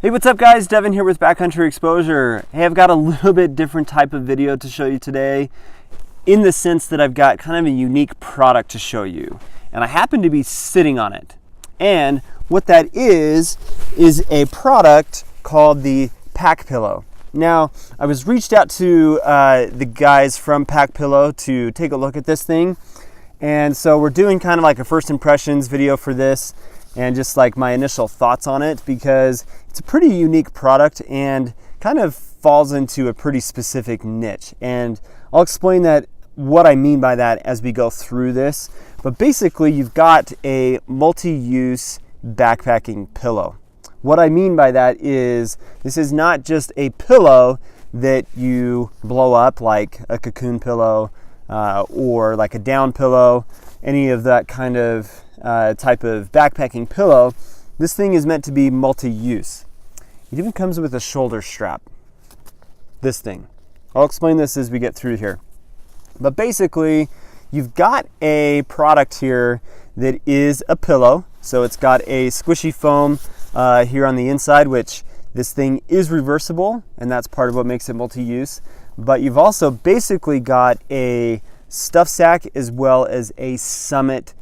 Hey, what's up guys? Devin here with Backcountry Exposure. Hey, I've got a little bit different type of video to show you today in the sense that I've got kind of a unique product to show you. And I happen to be sitting on it. And what that is a product called the Pack Pillow. Now, I was reached out to the guys from Pack Pillow to take a look at this thing. And so we're doing kind of like a first impressions video for this and just like my initial thoughts on it, because it's a pretty unique product and kind of falls into a pretty specific niche. And I'll explain that, what I mean by that, as we go through this. But basically, you've got a multi-use backpacking pillow. What I mean by that is this is not just a pillow that you blow up like a cocoon pillow or like a down pillow, any of that kind of type of backpacking pillow. This thing is meant to be multi-use. It even comes with a shoulder strap. This thing. I'll explain this as we get through here. But basically, you've got a product here that is a pillow. So it's got a squishy foam here on the inside, which this thing is reversible, and that's part of what makes it multi-use. But you've also basically got a stuff sack as well as a Summit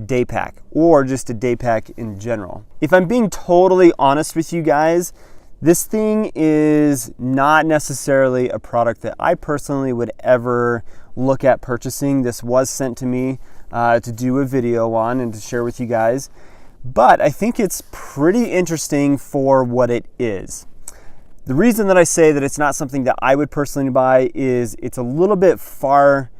day pack, or just a day pack in general. If I'm being totally honest with you guys, this thing is not necessarily a product that I personally would ever look at purchasing. This was sent to me to do a video on and to share with you guys, but I think it's pretty interesting for what it is. The reason that I say that it's not something that I would personally buy is it's a little bit far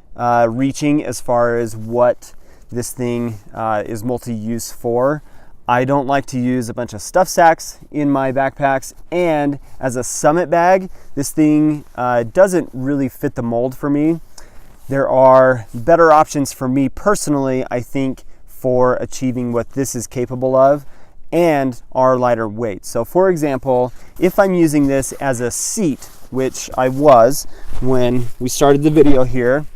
reaching as far as what this thing is multi-use for. I don't like to use a bunch of stuff sacks in my backpacks, and as a Summit bag, this thing doesn't really fit the mold for me. There are better options for me personally, I think, for achieving what this is capable of and are lighter weight. So for example, if I'm using this as a seat, which I was when we started the video here,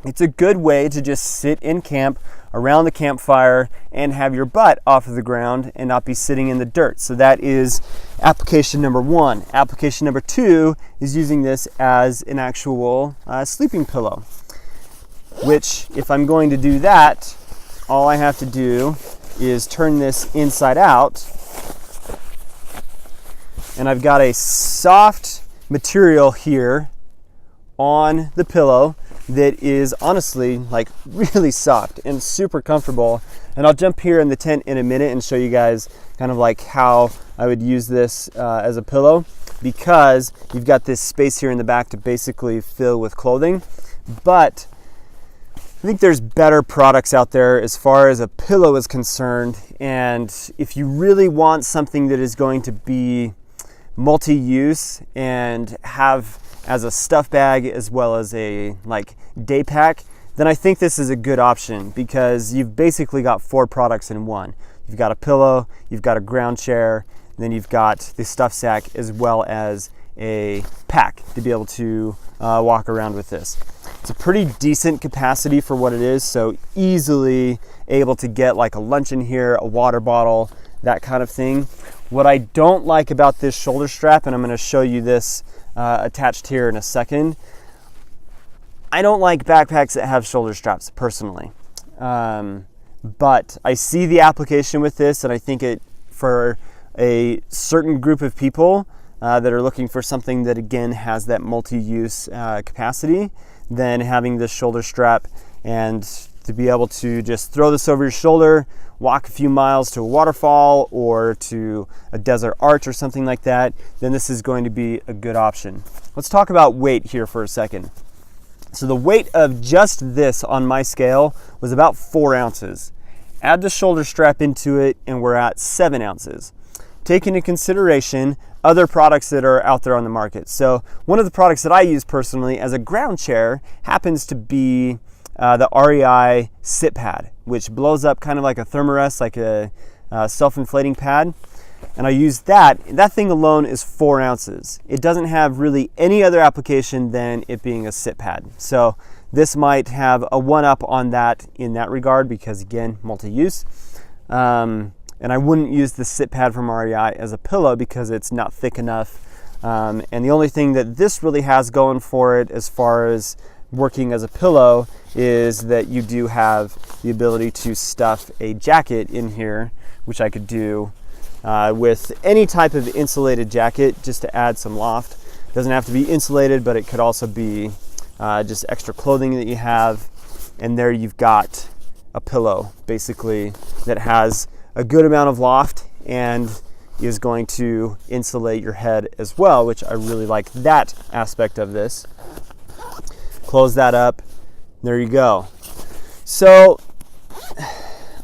it's a good way to just sit in camp around the campfire and have your butt off of the ground and not be sitting in the dirt. So that is application number one. Application number two is using this as an actual sleeping pillow, which if I'm going to do that, all I have to do is turn this inside out, and I've got a soft material here on the pillow that is honestly like really soft and super comfortable. And I'll jump here in the tent in a minute and show you guys kind of like how I would use this as a pillow, because you've got this space here in the back to basically fill with clothing. But I think there's better products out there as far as a pillow is concerned. And if you really want something that is going to be multi-use and have as a stuff bag as well as a like day pack, then I think this is a good option, because you've basically got four products in one. You've got a pillow, you've got a ground chair, and then you've got the stuff sack as well as a pack to be able to walk around with this. It's a pretty decent capacity for what it is, so easily able to get like a lunch in here, a water bottle, that kind of thing. What I don't like about this shoulder strap, and I'm going to show you this attached here in a second, I don't like backpacks that have shoulder straps personally, but I see the application with this, and I think it, for a certain group of people that are looking for something that again has that multi-use capacity, then having this shoulder strap and to be able to just throw this over your shoulder, walk a few miles to a waterfall or to a desert arch or something like that, then this is going to be a good option. Let's talk about weight here for a second. So the weight of just this on my scale was about 4 ounces. Add the shoulder strap into it and we're at 7 ounces. Take into consideration other products that are out there on the market. So one of the products that I use personally as a ground chair happens to be the REI sit pad, which blows up kind of like a thermarest, like a self-inflating pad. And I use that. That thing alone is 4 ounces. It doesn't have really any other application than it being a sit pad. So this might have a one-up on that in that regard, because again, multi-use. and I wouldn't use the sit pad from REI as a pillow because it's not thick enough. And the only thing that this really has going for it as far as working as a pillow is that you do have the ability to stuff a jacket in here, which I could do with any type of insulated jacket just to add some loft. It doesn't have to be insulated, but it could also be just extra clothing that you have. And there you've got a pillow basically that has a good amount of loft and is going to insulate your head as well, which I really like that aspect of this. Close that up. There you go. So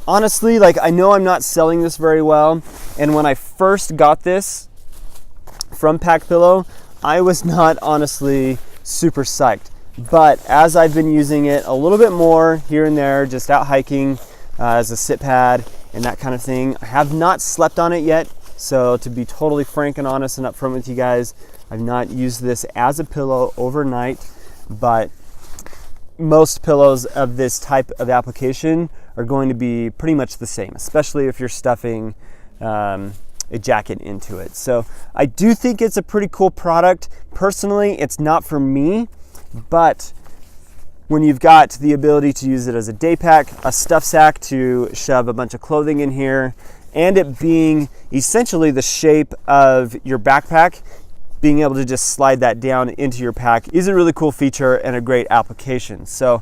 honestly, like, I know I'm not selling this very well, and when I first got this from Pack Pillow, I was not honestly super psyched. But as I've been using it a little bit more here and there, just out hiking as a sit pad and that kind of thing, I have not slept on it yet. So to be totally frank and honest and upfront with you guys, I've not used this as a pillow overnight, but most pillows of this type of application are going to be pretty much the same, especially if you're stuffing a jacket into it. So I do think it's a pretty cool product. Personally, it's not for me, but when you've got the ability to use it as a day pack, a stuff sack to shove a bunch of clothing in here, and it being essentially the shape of your backpack, being able to just slide that down into your pack is a really cool feature and a great application. So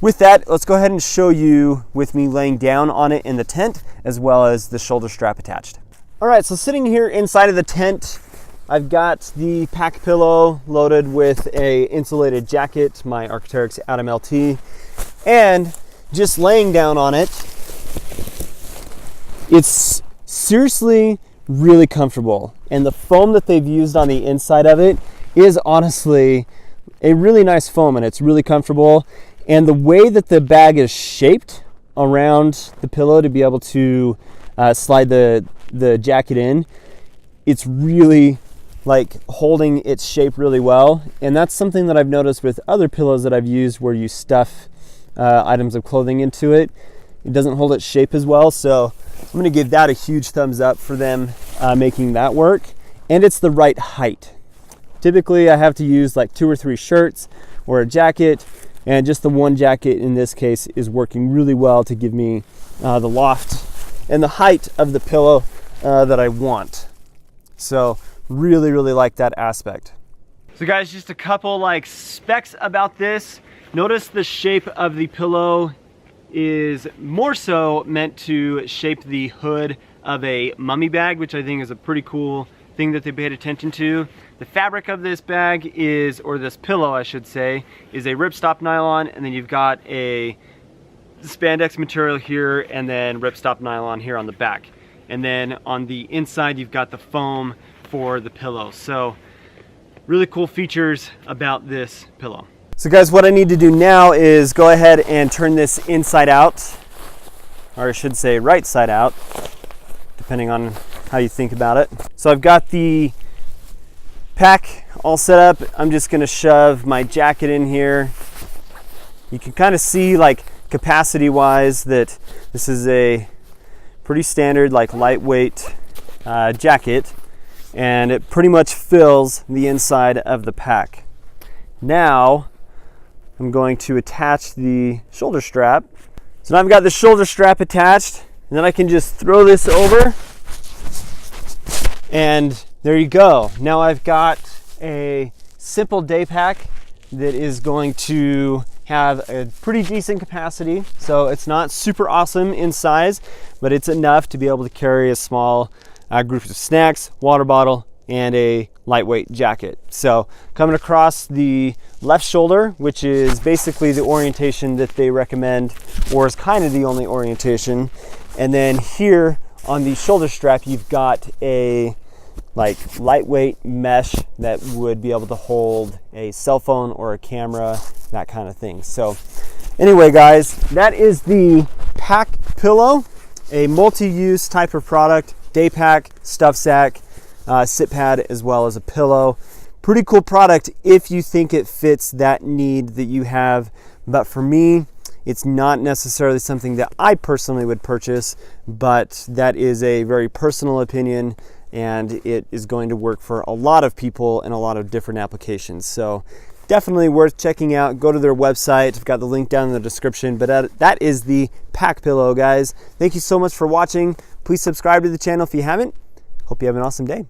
with that, let's go ahead and show you with me laying down on it in the tent, as well as the shoulder strap attached. All right, so sitting here inside of the tent, I've got the Pack Pillow loaded with a insulated jacket, my Arc'teryx Atom LT, and just laying down on it, it's seriously really comfortable. And the foam that they've used on the inside of it is honestly a really nice foam, and it's really comfortable. And the way that the bag is shaped around the pillow to be able to slide the jacket in, it's really like holding its shape really well. And that's something that I've noticed with other pillows that I've used where you stuff items of clothing into it. It doesn't hold its shape as well. So I'm going to give that a huge thumbs up for them making that work. And it's the right height. Typically I have to use like 2 or 3 shirts or a jacket, and just the one jacket in this case is working really well to give me the loft and the height of the pillow that I want. So really, really like that aspect. So guys, just a couple like specs about this. Notice the shape of the pillow is more so meant to shape the hood of a mummy bag, which I think is a pretty cool thing that they paid attention to. The fabric of this bag is, or this pillow I should say, is a ripstop nylon, and then you've got a spandex material here and then ripstop nylon here on the back. And then on the inside you've got the foam for the pillow. So really cool features about this pillow. So guys, what I need to do now is go ahead and turn this inside out, or I should say right side out, depending on how you think about it. So I've got the pack all set up. I'm just gonna shove my jacket in here. You can kind of see like capacity wise that this is a pretty standard like lightweight jacket, and it pretty much fills the inside of the pack. Now I'm going to attach the shoulder strap. So now I've got the shoulder strap attached, and then I can just throw this over, and there you go. Now I've got a simple day pack that is going to have a pretty decent capacity. So it's not super awesome in size, but it's enough to be able to carry a small group of snacks, water bottle, and a lightweight jacket. So coming across the left shoulder, which is basically the orientation that they recommend, or is kind of the only orientation. And then here on the shoulder strap, you've got a like lightweight mesh that would be able to hold a cell phone or a camera, that kind of thing. So anyway guys, that is the Pack Pillow, a multi-use type of product, day pack, stuff sack, sit pad, as well as a pillow. Pretty cool product if you think it fits that need that you have. But for me, It's not necessarily something that I personally would purchase, but that is a very personal opinion, and it is going to work for a lot of people in a lot of different applications. So definitely worth checking out. Go to their website. I've got the link down in the description, but that is the Pack Pillow, guys. Thank you so much for watching. Please subscribe to the channel if you haven't. Hope you have an awesome day.